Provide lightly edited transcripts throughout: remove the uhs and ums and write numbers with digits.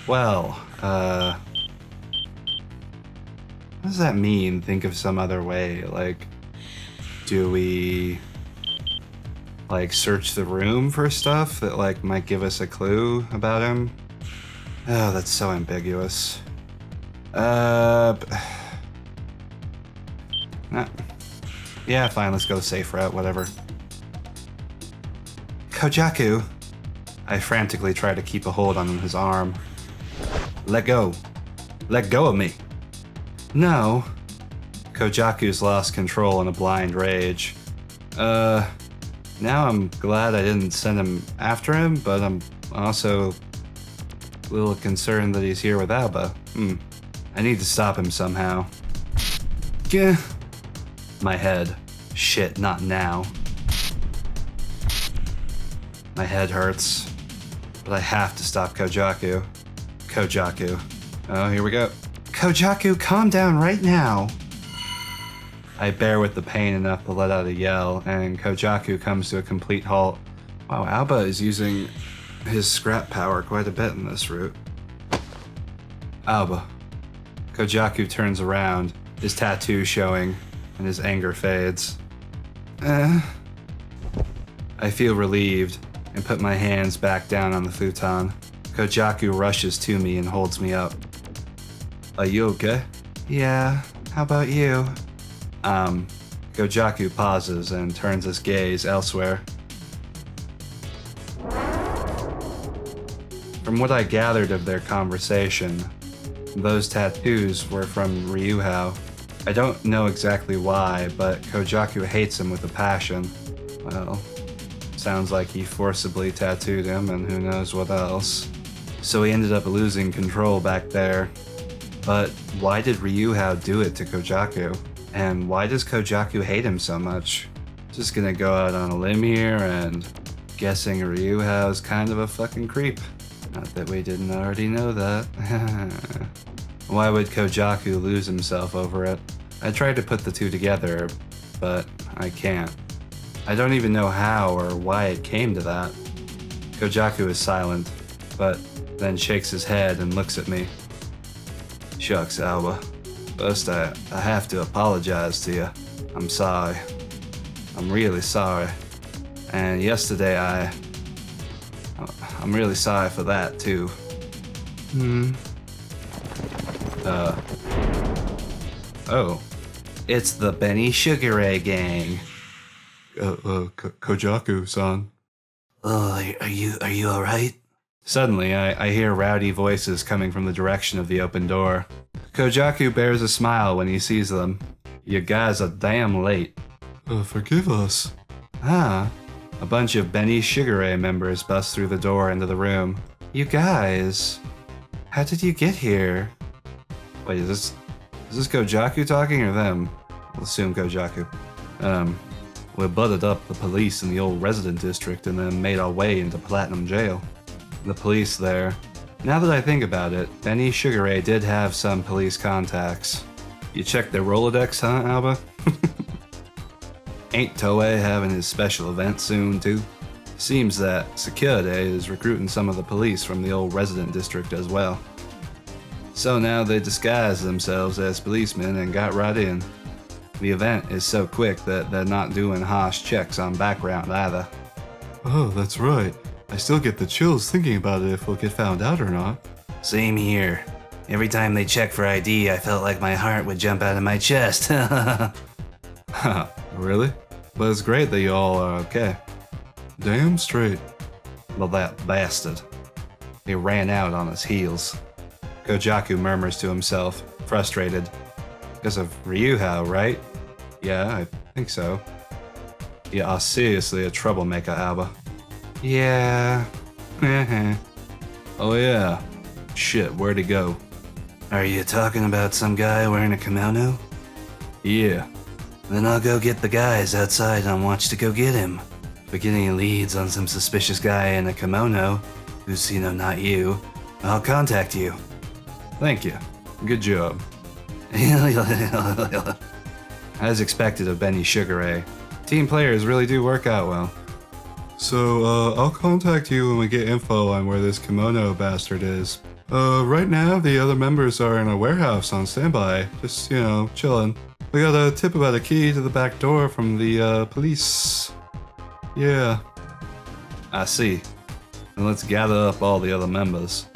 Well, what does that mean? Think of some other way. Like, do we, like, search the room for stuff that, like, might give us a clue about him? Oh, that's so ambiguous. Yeah, fine, let's go the safe route, whatever. Kojaku! I frantically try to keep a hold on his arm. Let go. Let go of me. No. Kojaku's lost control in a blind rage. Now I'm glad I didn't send him after him, but I'm also a little concerned that he's here with Alba. I need to stop him somehow. Gah. My head. Shit, not now. My head hurts. But I have to stop Kojaku. Kojaku. Oh, here we go. Kojaku, calm down right now. I bear with the pain enough to let out a yell, and Kojaku comes to a complete halt. Wow, Alba is using his scrap power quite a bit in this route. Alba. Kojaku turns around, his tattoo showing, and his anger fades. I feel relieved and put my hands back down on the futon. Kojaku rushes to me and holds me up. Are you okay? Yeah, how about you? Kojaku pauses and turns his gaze elsewhere. From what I gathered of their conversation, those tattoos were from Ryuhao. I don't know exactly why, but Kojaku hates him with a passion. Well, sounds like he forcibly tattooed him and who knows what else. So he ended up losing control back there. But why did Ryuhao do it to Kojaku? And why does Kojaku hate him so much? Just gonna go out on a limb here and guessing Ryuhao's kind of a fucking creep. Not that we didn't already know that. Why would Kojaku lose himself over it? I tried to put the two together, but I can't. I don't even know how or why it came to that. Kojaku is silent, but then shakes his head and looks at me. Shucks, Alba. First, I have to apologize to you. I'm sorry. I'm really sorry. And yesterday I'm really sorry for that, too. Oh. It's the Benny Shugaray gang. Kojaku-san. Oh, are you alright? Suddenly, I hear rowdy voices coming from the direction of the open door. Kojaku bears a smile when he sees them. You guys are damn late. Forgive us. Ah. A bunch of Benny Shugaray members bust through the door into the room. You guys. How did you get here? Wait, is this Kojaku talking or them? I'll assume Kojaku. We butted up the police in the old resident district and then made our way into Platinum Jail. The police there. Now that I think about it, Benny Shugaray did have some police contacts. You checked their Rolodex, huh, Alba? Ain't Toei having his special event soon, too? Seems that Security is recruiting some of the police from the old resident district as well. So now they disguised themselves as policemen and got right in. The event is so quick that they're not doing harsh checks on background either. Oh, that's right. I still get the chills thinking about it if we'll get found out or not. Same here. Every time they check for ID, I felt like my heart would jump out of my chest. Really? But it's great that you all are okay. Damn straight. Well, that bastard. He ran out on his heels. Kojaku murmurs to himself, frustrated. Because of Ryuhao, right? Yeah, I think so. You are seriously a troublemaker, Alba. Yeah. Oh yeah. Shit, where'd he go? Are you talking about some guy wearing a kimono? Yeah. Then I'll go get the guys outside on watch to go get him. If we get any leads on some suspicious guy in a kimono, who's, not you, I'll contact you. Thank you. Good job. As expected of Benny Shugaray, team players really do work out well. So, I'll contact you when we get info on where this kimono bastard is. Right now the other members are in a warehouse on standby. Just, chilling. We got a tip about a key to the back door from the, police. Yeah. I see. Then let's gather up all the other members.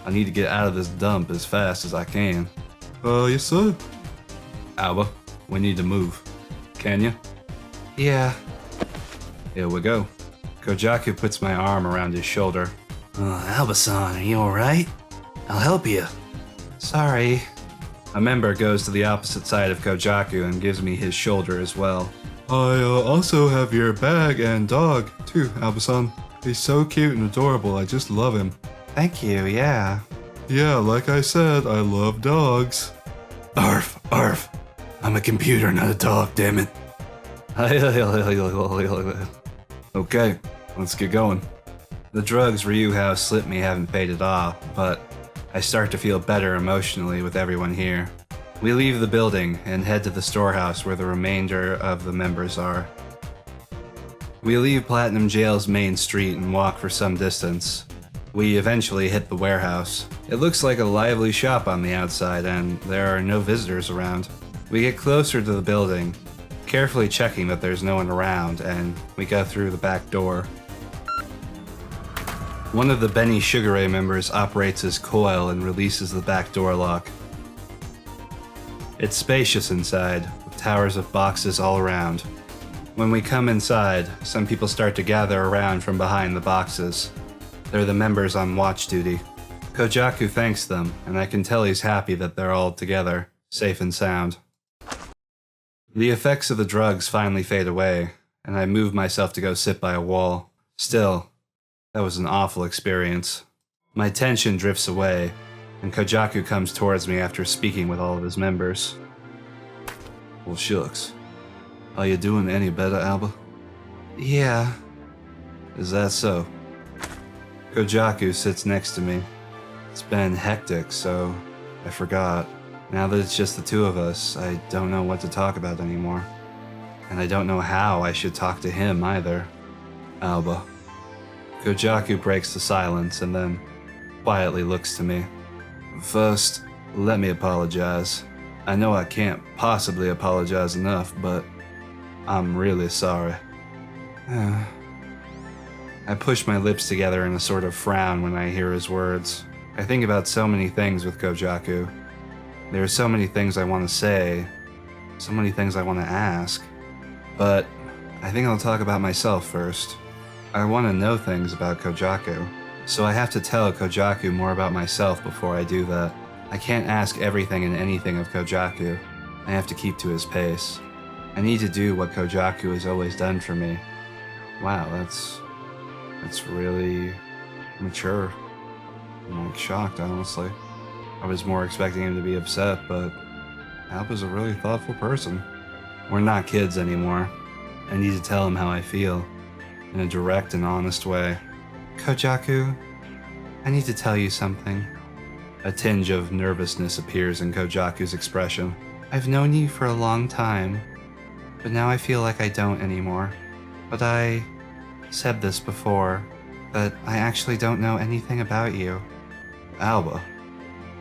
I need to get out of this dump as fast as I can. Yes sir. Alba, we need to move. Can you? Yeah. Here we go. Kojaku puts my arm around his shoulder. Alba-san, are you alright? I'll help you. Sorry. A member goes to the opposite side of Kojaku and gives me his shoulder as well. I also have your bag and dog, too, Alba-san. He's so cute and adorable, I just love him. Thank you, yeah. Yeah, like I said, I love dogs. Arf, arf. I'm a computer, not a dog, damn it. Okay, let's get going. The drugs Ryu House slipped me haven't faded off, but I start to feel better emotionally with everyone here. We leave the building and head to the storehouse where the remainder of the members are. We leave Platinum Jail's main street and walk for some distance. We eventually hit the warehouse. It looks like a lively shop on the outside and there are no visitors around. We get closer to the building, carefully checking that there's no one around, and we go through the back door. One of the Benny Shugaray members operates his coil and releases the back door lock. It's spacious inside, with towers of boxes all around. When we come inside, some people start to gather around from behind the boxes. They're the members on watch duty. Kojaku thanks them, and I can tell he's happy that they're all together, safe and sound. The effects of the drugs finally fade away, and I move myself to go sit by a wall. Still, that was an awful experience. My tension drifts away, and Kojaku comes towards me after speaking with all of his members. Well, shucks. Are you doing any better, Alba? Yeah. Is that so? Kojaku sits next to me. It's been hectic, so I forgot. Now that it's just the two of us, I don't know what to talk about anymore. And I don't know how I should talk to him either. Alba. Kojaku breaks the silence and then quietly looks to me. First, let me apologize. I know I can't possibly apologize enough, but I'm really sorry. I push my lips together in a sort of frown when I hear his words. I think about so many things with Kojaku. There are so many things I want to say, so many things I want to ask, but I think I'll talk about myself first. I want to know things about Kojaku, so I have to tell Kojaku more about myself before I do that. I can't ask everything and anything of Kojaku. I have to keep to his pace. I need to do what Kojaku has always done for me. Wow, that's really mature. I'm shocked, honestly. I was more expecting him to be upset, but Alba's a really thoughtful person. We're not kids anymore. I need to tell him how I feel, in a direct and honest way. Kojaku, I need to tell you something. A tinge of nervousness appears in Kojaku's expression. I've known you for a long time, but now I feel like I don't anymore. But I said this before, that I actually don't know anything about you. Alba.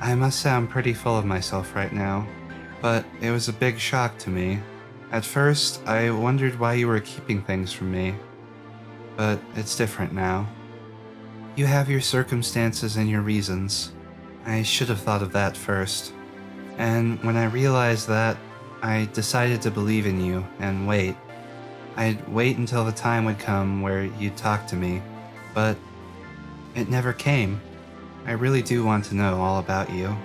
I must sound pretty full of myself right now, but it was a big shock to me. At first, I wondered why you were keeping things from me, but it's different now. You have your circumstances and your reasons. I should have thought of that first. And when I realized that, I decided to believe in you and wait. I'd wait until the time would come where you'd talk to me, but it never came. I really do want to know all about you.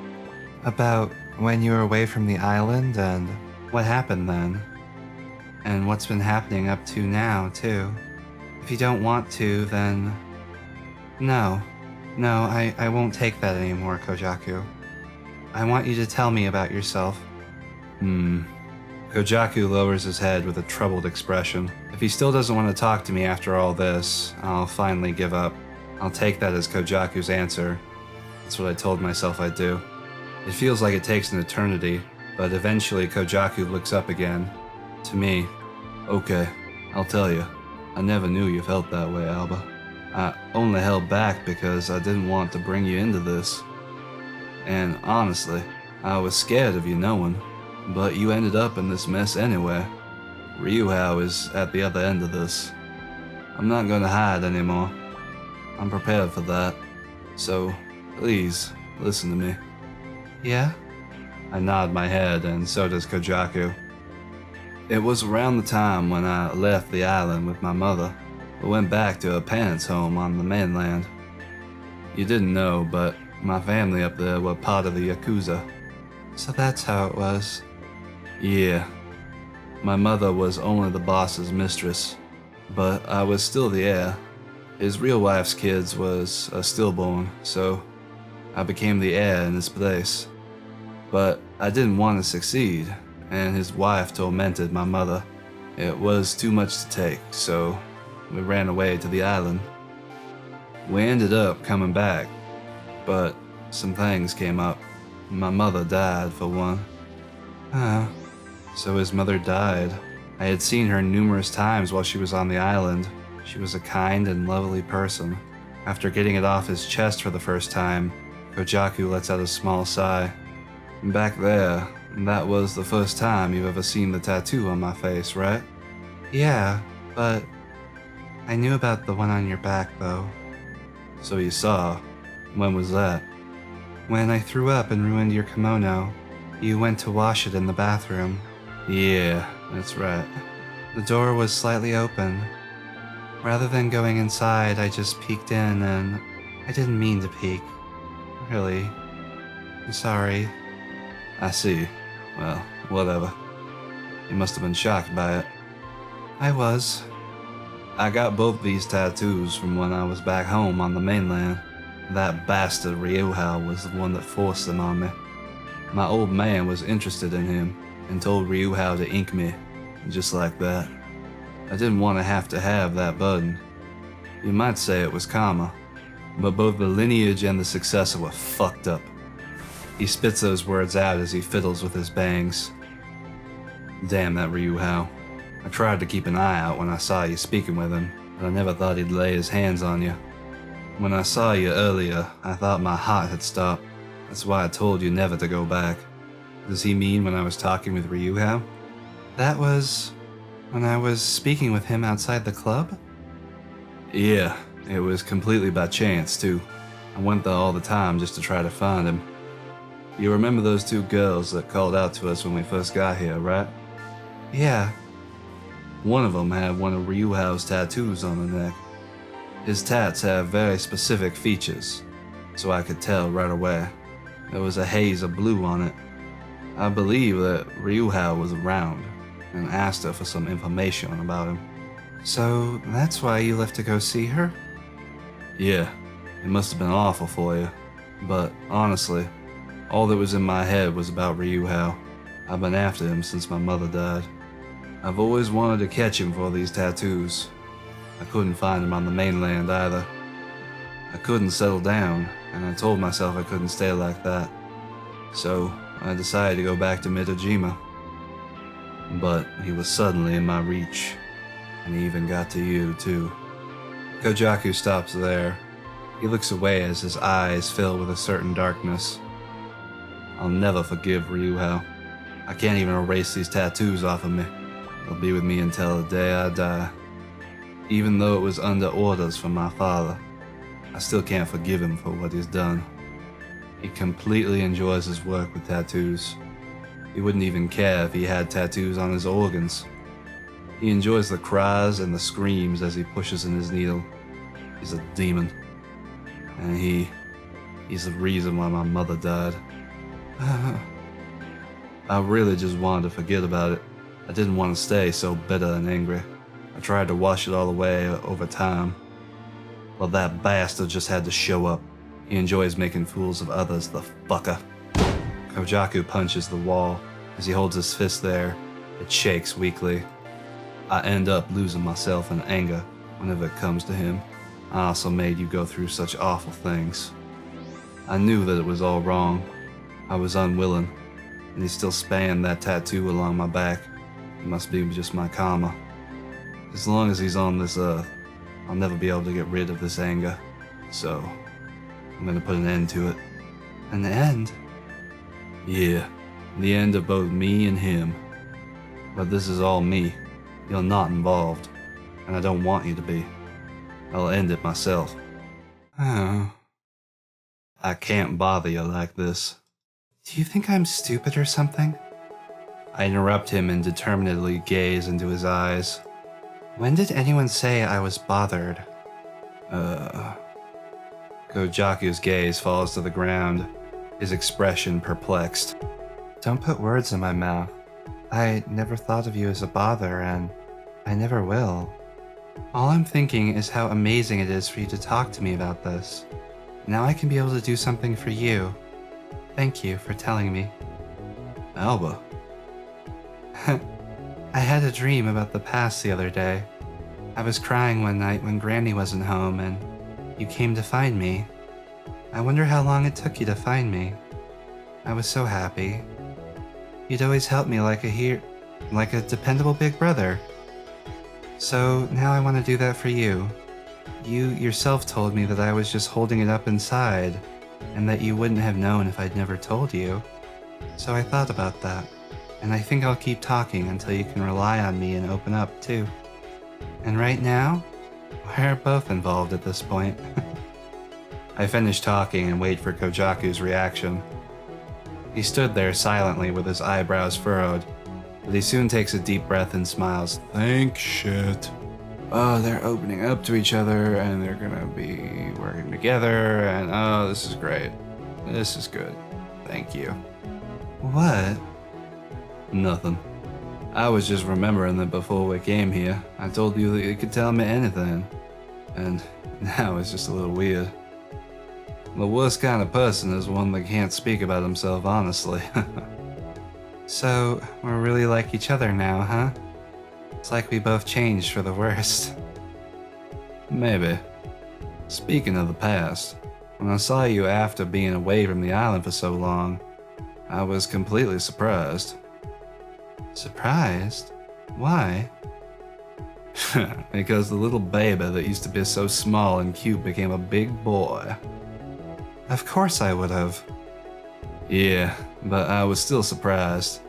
About when you were away from the island and what happened then. And what's been happening up to now, too. If you don't want to, then... No, I won't take that anymore, Kojaku. I want you to tell me about yourself. Kojaku lowers his head with a troubled expression. If he still doesn't want to talk to me after all this, I'll finally give up. I'll take that as Kojaku's answer. That's what I told myself I'd do. It feels like it takes an eternity, but eventually Kojaku looks up again. To me. Okay, I'll tell you. I never knew you felt that way, Alba. I only held back because I didn't want to bring you into this. And honestly, I was scared of you knowing, but you ended up in this mess anyway. Ryuhao is at the other end of this. I'm not gonna hide anymore. I'm prepared for that. So, please, listen to me. Yeah? I nod my head, and so does Kojaku. It was around the time when I left the island with my mother. We went back to her parents' home on the mainland. You didn't know, but my family up there were part of the Yakuza. So that's how it was. Yeah. My mother was only the boss's mistress, but I was still the heir. His real wife's kids was a stillborn, so I became the heir in his place. But I didn't want to succeed, and his wife tormented my mother. It was too much to take, so we ran away to the island. We ended up coming back, but some things came up. My mother died, for one. So his mother died. I had seen her numerous times while she was on the island. She was a kind and lovely person. After getting it off his chest for the first time, Kojaku lets out a small sigh. Back there, that was the first time you've ever seen the tattoo on my face, right? Yeah, but I knew about the one on your back, though. So you saw. When was that? When I threw up and ruined your kimono. You went to wash it in the bathroom. Yeah, that's right. The door was slightly open. Rather than going inside, I just peeked in, and I didn't mean to peek. Really. I'm sorry. I see. Well, whatever. You must have been shocked by it. I was. I got both these tattoos from when I was back home on the mainland. That bastard Ryuhao was the one that forced them on me. My old man was interested in him and told Ryuhao to ink me, just like that. I didn't want to have that burden. You might say it was karma, but both the lineage and the successor were fucked up. He spits those words out as he fiddles with his bangs. Damn that Ryuhao. I tried to keep an eye out when I saw you speaking with him, but I never thought he'd lay his hands on you. When I saw you earlier, I thought my heart had stopped. That's why I told you never to go back. Does he mean when I was talking with Ryuhao? That was when I was speaking with him outside the club? Yeah, it was completely by chance, too. I went there all the time just to try to find him. You remember those two girls that called out to us when we first got here, right? Yeah. One of them had one of Ryuhao's tattoos on her neck. His tats have very specific features, so I could tell right away. There was a haze of blue on it. I believe that Ryuhao was around and asked her for some information about him. So that's why you left to go see her? Yeah, it must have been awful for you. But honestly, all that was in my head was about Ryuhao. I've been after him since my mother died. I've always wanted to catch him for these tattoos. I couldn't find him on the mainland either. I couldn't settle down, and I told myself I couldn't stay like that. So I decided to go back to Mitojima. But he was suddenly in my reach, and he even got to you, too. Kojaku stops there. He looks away as his eyes fill with a certain darkness. I'll never forgive Ryuhao. I can't even erase these tattoos off of me. They'll be with me until the day I die. Even though it was under orders from my father, I still can't forgive him for what he's done. He completely enjoys his work with tattoos. He wouldn't even care if he had tattoos on his organs. He enjoys the cries and the screams as he pushes in his needle. He's a demon. And he's the reason why my mother died. I really just wanted to forget about it. I didn't want to stay so bitter and angry. I tried to wash it all away over time. Well, that bastard just had to show up. He enjoys making fools of others, the fucker. Kojaku punches the wall. As he holds his fist there, it shakes weakly. I end up losing myself in anger whenever it comes to him. I also made you go through such awful things. I knew that it was all wrong. I was unwilling, and he still spanned that tattoo along my back. It must be just my karma. As long as he's on this earth, I'll never be able to get rid of this anger. So, I'm gonna put an end to it. An end? Yeah, the end of both me and him. But this is all me. You're not involved, and I don't want you to be. I'll end it myself. Oh. I can't bother you like this. Do you think I'm stupid or something? I interrupt him and determinedly gaze into his eyes. When did anyone say I was bothered? Kojaku's gaze falls to the ground, his expression perplexed. Don't put words in my mouth. I never thought of you as a bother, and I never will. All I'm thinking is how amazing it is for you to talk to me about this. Now I can be able to do something for you. Thank you for telling me. Alba. I had a dream about the past the other day. I was crying one night when Granny wasn't home and you came to find me. I wonder how long it took you to find me. I was so happy. You'd always help me like a dependable big brother. So now I want to do that for you. You yourself told me that I was just holding it up inside, and that you wouldn't have known if I'd never told you. So I thought about that, and I think I'll keep talking until you can rely on me and open up too. And right now, we're both involved at this point. I finish talking and wait for Kojaku's reaction. He stood there silently with his eyebrows furrowed, but he soon takes a deep breath and smiles. Thank shit. Oh, they're opening up to each other and they're gonna be working together and oh, this is great. This is good. Thank you. What? Nothing. I was just remembering that before we came here, I told you that you could tell me anything. And now it's just a little weird. The worst kind of person is one that can't speak about himself honestly. So, we're really like each other now, huh? It's like we both changed for the worst. Maybe. Speaking of the past, when I saw you after being away from the island for so long, I was completely surprised. Surprised? Why? Because the little baby that used to be so small and cute became a big boy. Of course I would have. Yeah, but I was still surprised.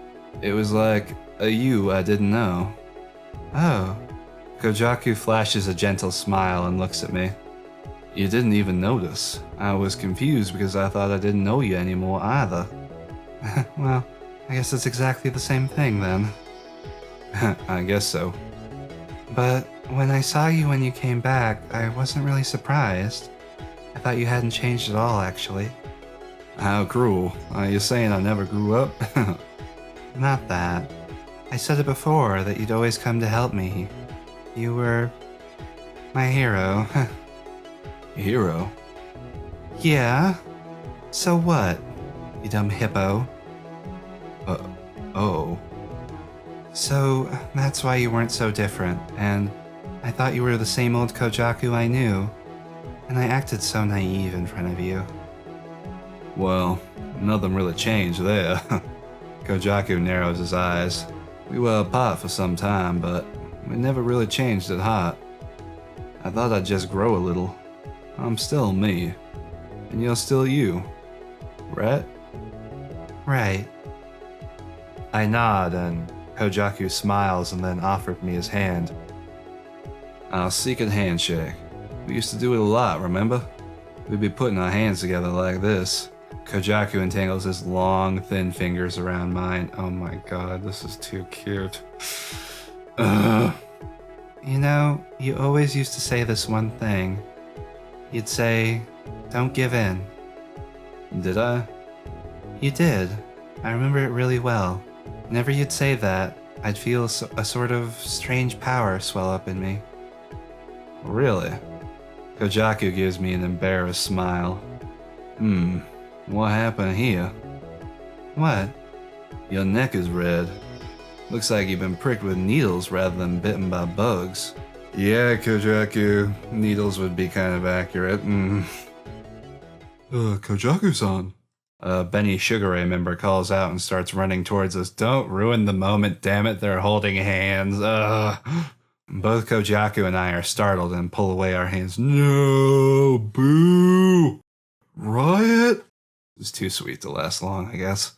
It was like a you I didn't know. Oh. Kojaku flashes a gentle smile and looks at me. You didn't even notice. I was confused because I thought I didn't know you anymore either. Well, I guess it's exactly the same thing then. I guess so. But when I saw you when you came back, I wasn't really surprised. I thought you hadn't changed at all, actually. How cruel. Are you saying I never grew up? Not that. I said it before, that you'd always come to help me. You were my hero. Hero? Yeah? So what, you dumb hippo? Oh. So, that's why you weren't so different, and I thought you were the same old Kojaku I knew, and I acted so naive in front of you. Well, nothing really changed there. Kojaku narrows his eyes. We were apart for some time, but we never really changed at heart. I thought I'd just grow a little. I'm still me, and you're still you, right? Right. I nod, and Kojaku smiles and then offered me his hand. Our secret handshake. We used to do it a lot, remember? We'd be putting our hands together like this. Kojaku entangles his long, thin fingers around mine. Oh my god, this is too cute. You know, you always used to say this one thing. You'd say, don't give in. Did I? You did. I remember it really well. Whenever you'd say that, I'd feel a sort of strange power swell up in me. Really? Kojaku gives me an embarrassed smile. What happened here? What? Your neck is red. Looks like you've been pricked with needles rather than bitten by bugs. Yeah, Kojaku. Needles would be kind of accurate. Kojaku-san. Benny Shugaray member calls out and starts running towards us. Don't ruin the moment, damn it, they're holding hands. Both Kojaku and I are startled and pull away our hands. No, boo! Riot? It's too sweet to last long, I guess.